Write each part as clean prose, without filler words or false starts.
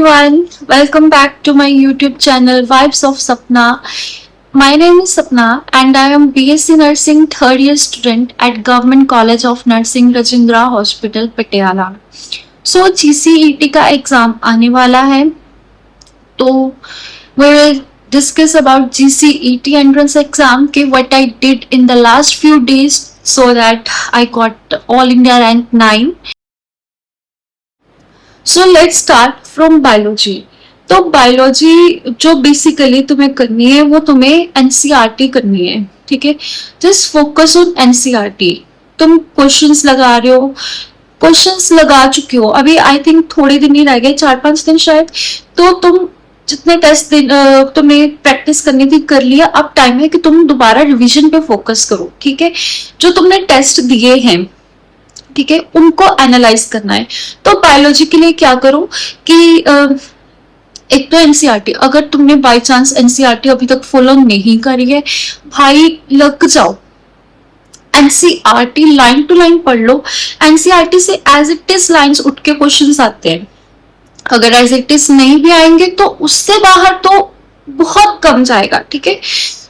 everyone, welcome back to my YouTube channel Vibes of Sapna. My name is Sapna and I am BSc Nursing third year student at Government College of Nursing Rajindra Hospital Patiala. So GCET का exam आने वाला है, तो we will discuss about GCET entrance exam के what I did in the last few days so that I got all India rank 9. So let's start from biology. तो biology जो basically तुम्हें करनी है वो तुम्हें एनसीईआरटी करनी है. ठीक है, जस्ट फोकस ऑन एनसीईआरटी. तुम क्वेश्चंस लगा रहे हो, क्वेश्चंस लगा चुके हो, अभी आई थिंक थोड़े दिन ही रह गए, 4-5 दिन शायद. तो तुम जितने टेस्ट तुम्हें प्रैक्टिस करनी थी कर लिया. अब टाइम है कि तुम दोबारा रिवीजन पे फोकस करो. ठीक है, जो तुमने टेस्ट दिए हैं, ठीक है, उनको एनालाइज करना है. तो बायोलॉजी के लिए क्या करो कि एक तो एनसीईआरटी, अगर तुमने बाय चांस एनसीईआरटी अभी तक फॉलो नहीं करी है, भाई लग जाओ, एनसीईआरटी लाइन टू लाइन पढ़ लो. एनसीईआरटी से एज इट इज लाइंस उठ के क्वेश्चंस आते हैं. अगर एज इट इज नहीं भी आएंगे तो उससे बाहर तो बहुत कम जाएगा. ठीक है,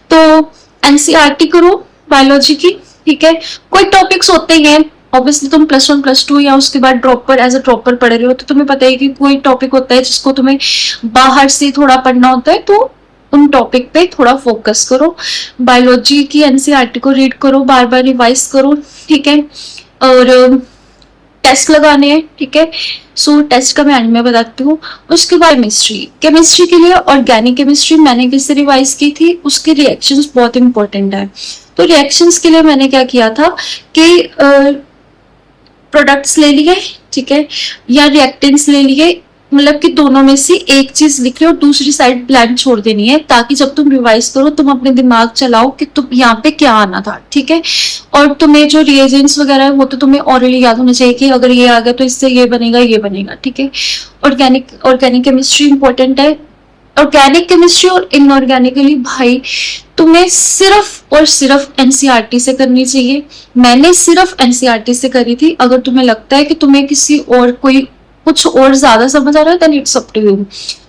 तो एनसीईआरटी करो बायोलॉजी की. ठीक है, कोई टॉपिक्स होते हैं, ऑब्वियसली तुम +1 +2 या उसके बाद ड्रॉपर एज अ ड्रॉपर पढ़ रहे हो तो तुम्हें पता है कि कोई टॉपिक होता है जिसको तुम्हें बाहर से थोड़ा पढ़ना होता है, तो उन टॉपिक पे थोड़ा फोकस करो. बायोलॉजी की एनसीईआरटी को रीड करो, बार बार रिवाइज करो. ठीक है, और टेस्ट लगाने हैं. ठीक है, सो टेस्ट का मैं एंड में बताती हूँ. उसके बाद केमिस्ट्री के लिए ऑर्गेनिक केमिस्ट्री मैंने किससे रिवाइज की थी, उसके रिएक्शंस बहुत इंपॉर्टेंट है. तो रिएक्शंस के लिए मैंने क्या किया था कि प्रोडक्ट्स ले लिए, ठीक है, या रिएक्टेंट्स ले लिए, मतलब कि दोनों में से एक चीज लिख रहे हो, दूसरी साइड ब्लैंक छोड़ देनी है, ताकि जब तुम रिवाइज करो तुम अपने दिमाग चलाओ कि तुम यहाँ पे क्या आना था. ठीक है, और तुम्हें जो रिएजेंट्स वगैरह है वो तो तुम्हें ऑलरेडी याद होना चाहिए कि अगर ये आ गया तो इससे ये बनेगा. ठीक है, ऑर्गेनिक केमिस्ट्री इंपॉर्टेंट है. ऑर्गेनिक केमिस्ट्री और इनऑर्गेनिकली भाई तुम्हें सिर्फ और सिर्फ एनसीईआरटी से करनी चाहिए. मैंने सिर्फ एनसीईआरटी से करी थी. अगर तुम्हें लगता है कि तुम्हें किसी और कोई कुछ और ज्यादा समझ आ रहा है then it's up to you.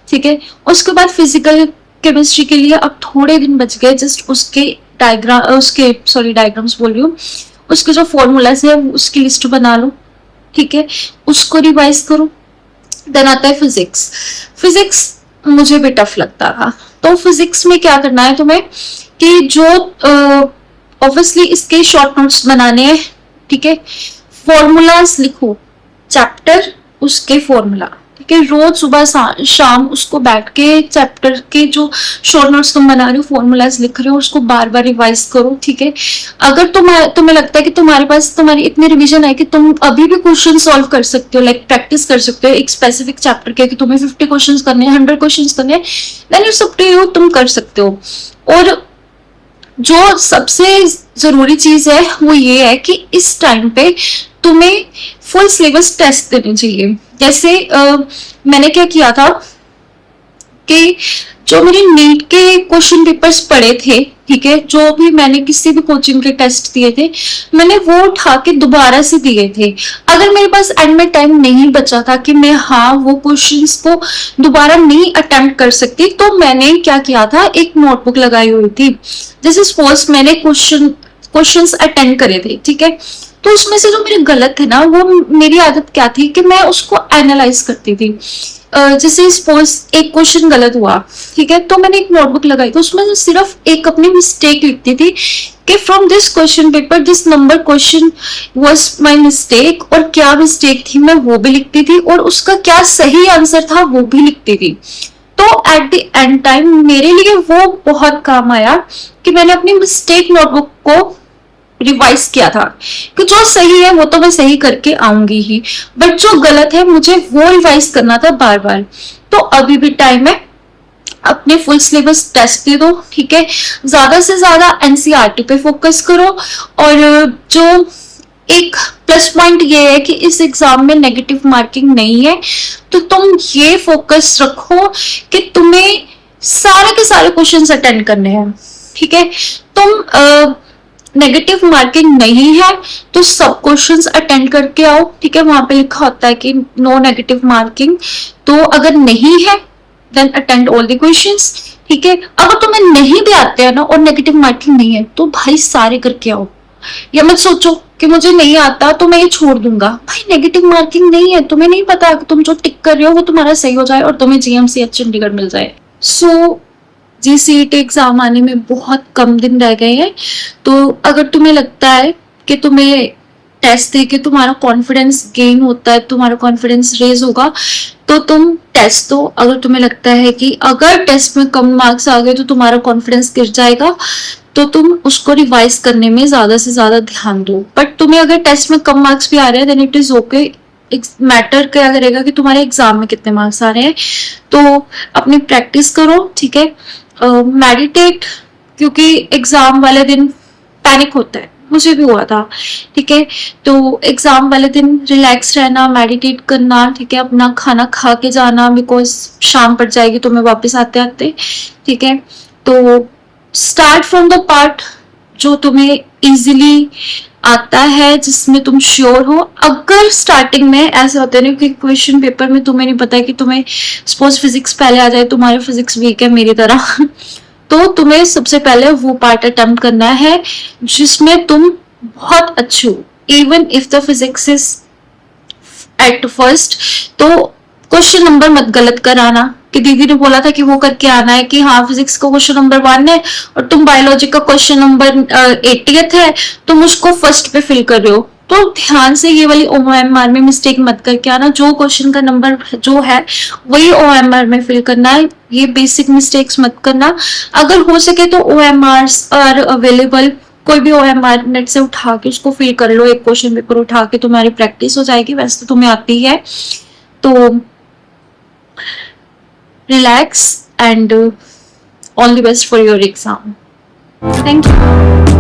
ठीक है, उसके बाद फिजिकल केमिस्ट्री के लिए अब थोड़े दिन बच गए. जस्ट उसके डायग्राम्स बोल रही हूँ, उसके जो फॉर्मूलाज है उसकी लिस्ट बना लो. ठीक है, उसको रिवाइज करो. देन आता है फिजिक्स मुझे भी टफ लगता था. तो फिजिक्स में क्या करना है तुम्हें कि जो ऑब्वियसली इसके शॉर्ट नोट्स बनाने हैं. ठीक है, फॉर्मूलाज लिखो, चैप्टर उसके फॉर्मूला. ठीक है, रोज सुबह शाम उसको बैठ के चैप्टर के जो शॉर्ट नोट्स तुम बना रहे हो, फॉर्मूलाज लिख रहे हो, उसको बार बार रिवाइज करो. ठीक है, अगर तुम्हें लगता है कि तुम्हारे पास तुम्हारी इतनी रिवीजन है कि तुम अभी भी क्वेश्चन सॉल्व कर सकते हो, लाइक प्रैक्टिस कर सकते हो एक स्पेसिफिक चैप्टर के, कि तुम्हें 50 क्वेश्चन करने हैं, 100 क्वेश्चन करने हैं, then it's up to you, तुम कर सकते हो. और जो सबसे जरूरी चीज है वो ये है कि इस टाइम पे तुम्हें फुल सिलेबस टेस्ट देने चाहिए. जैसे मैंने क्या किया था कि जो मेरे नीट के क्वेश्चन पेपर्स पड़े थे, ठीक है, जो भी मैंने किसी भी कोचिंग के टेस्ट दिए थे, मैंने वो उठा के दोबारा से दिए थे. अगर मेरे पास एंड में टाइम नहीं बचा था कि मैं वो क्वेश्चंस को दोबारा नहीं अटेम्प्ट कर सकती, तो मैंने क्या किया था, एक नोटबुक लगाई हुई थी. जैसे सपोज मैंने क्वेश्चंस अटेंड करे थे. ठीक है, तो उसमें से जो मेरे गलत थे ना, वो मेरी आदत क्या थी कि मैं उसको एनालाइज करती थी. जैसे सपोज एक क्वेश्चन गलत हुआ, ठीक है, तो मैंने एक नोटबुक लगाई, तो उसमें सिर्फ एक अपनी मिस्टेक लिखती थी कि from this question paper this number question was my mistake, और क्या मिस्टेक थी मैं वो भी लिखती थी, और उसका क्या सही आंसर था वो भी लिखती थी. तो एट द एंड टाइम मेरे लिए वो बहुत काम आया कि मैंने अपनी मिस्टेक नोटबुक को रिवाइज किया था कि जो सही है वो तो मैं सही करके आऊंगी ही, बट जो गलत है मुझे वो रिवाइज करना था बार बार. तो अभी भी टाइम है, अपने फुल सिलेबस टेस्ट दे दो. ठीक है, ज्यादा से ज्यादा एनसीईआरटी पे फोकस करो. और जो एक प्लस पॉइंट ये है कि इस एग्जाम में नेगेटिव मार्किंग नहीं है, तो तुम ये फोकस रखो कि तुम्हें सारे के सारे क्वेश्चंस अटेंड करने हैं. ठीक है, तुम नेगेटिव मार्किंग नहीं है तो सब क्वेश्चंस अटेंड करके आओ, ठीक है। वहां पे लिखा होता है कि नो नेगेटिव मार्किंग, तो अगर नहीं है then attend all the questions, ठीक है। अगर तुम्हें नहीं भी आते हैं ना और नेगेटिव मार्किंग नहीं है तो भाई सारे करके आओ, या मत सोचो कि मुझे नहीं आता तो मैं ये छोड़ दूंगा। भाई नेगेटिव मार्किंग नहीं है, तुम्हें नहीं पता कि तुम जो टिक कर रहे हो वो तुम्हारा सही हो जाए और तुम्हें जीएमसीएच चंडीगढ़ मिल जाए। सो जीसीईटी एग्जाम आने में बहुत कम दिन रह गए हैं, तो अगर तुम्हें लगता है कि तुम्हें टेस्ट देके तुम्हारा कॉन्फिडेंस गेन होता है, तुम्हारा कॉन्फिडेंस रेज होगा, तो तुम टेस्ट दो। अगर तुम्हें लगता है कि अगर टेस्ट में कम मार्क्स आ गए तो तुम्हारा कॉन्फिडेंस गिर जाएगा, तो तुम उसको रिवाइज करने में ज्यादा से ज्यादा ध्यान दो। बट तुम्हें अगर टेस्ट में कम मार्क्स भी आ रहे हैं then it is okay. Matter क्या करेगा कि तुम्हारे एग्जाम में कितने मार्क्स आ रहे हैं। तो अपनी प्रैक्टिस करो, ठीक है। मेडिटेट, क्योंकि एग्जाम वाले दिन पैनिक होता है, मुझे भी हुआ था, ठीक है। तो एग्जाम वाले दिन रिलैक्स रहना, मेडिटेट करना, ठीक है। अपना खाना खा के जाना, बिकॉज शाम पड़ जाएगी तुम्हें वापस आते आते, ठीक है। तो स्टार्ट फ्रॉम द पार्ट जो तुम्हें इजीली आता है, जिसमें तुम श्योर हो। अगर स्टार्टिंग में ऐसे होते हैं कि क्वेश्चन पेपर में तुम्हें नहीं पता है कि तुम्हें सपोज फिजिक्स पहले आ जाए, तुम्हारे फिजिक्स वीक है मेरी तरह तो तुम्हें सबसे पहले वो पार्ट अटेम्प्ट करना है जिसमें तुम बहुत अच्छे हो। Even if the physics is at first, तो क्वेश्चन नंबर मत गलत कराना कि दीदी ने बोला था कि वो करके आना है कि हाँ फिजिक्स का क्वेश्चन नंबर 1 है और तुम बायोलॉजी का क्वेश्चन नंबर 80th है, तुम उसको फर्स्ट पे फिल कर रहे हो। तो ध्यान से ये वाली OMR में मिस्टेक मत करके आना, जो क्वेश्चन का नंबर जो है वही OMR में फिल करना है, ये बेसिक मिस्टेक्स मत करना। अगर हो सके तो OMRs आर अवेलेबल, कोई भी OMR नेट से उठा के उसको फिल कर लो, एक क्वेश्चन पेपर उठा के, तुम्हारी प्रैक्टिस हो जाएगी। वैसे तो तुम्हें आती है, तो relax and all the best for your exam. Thank you.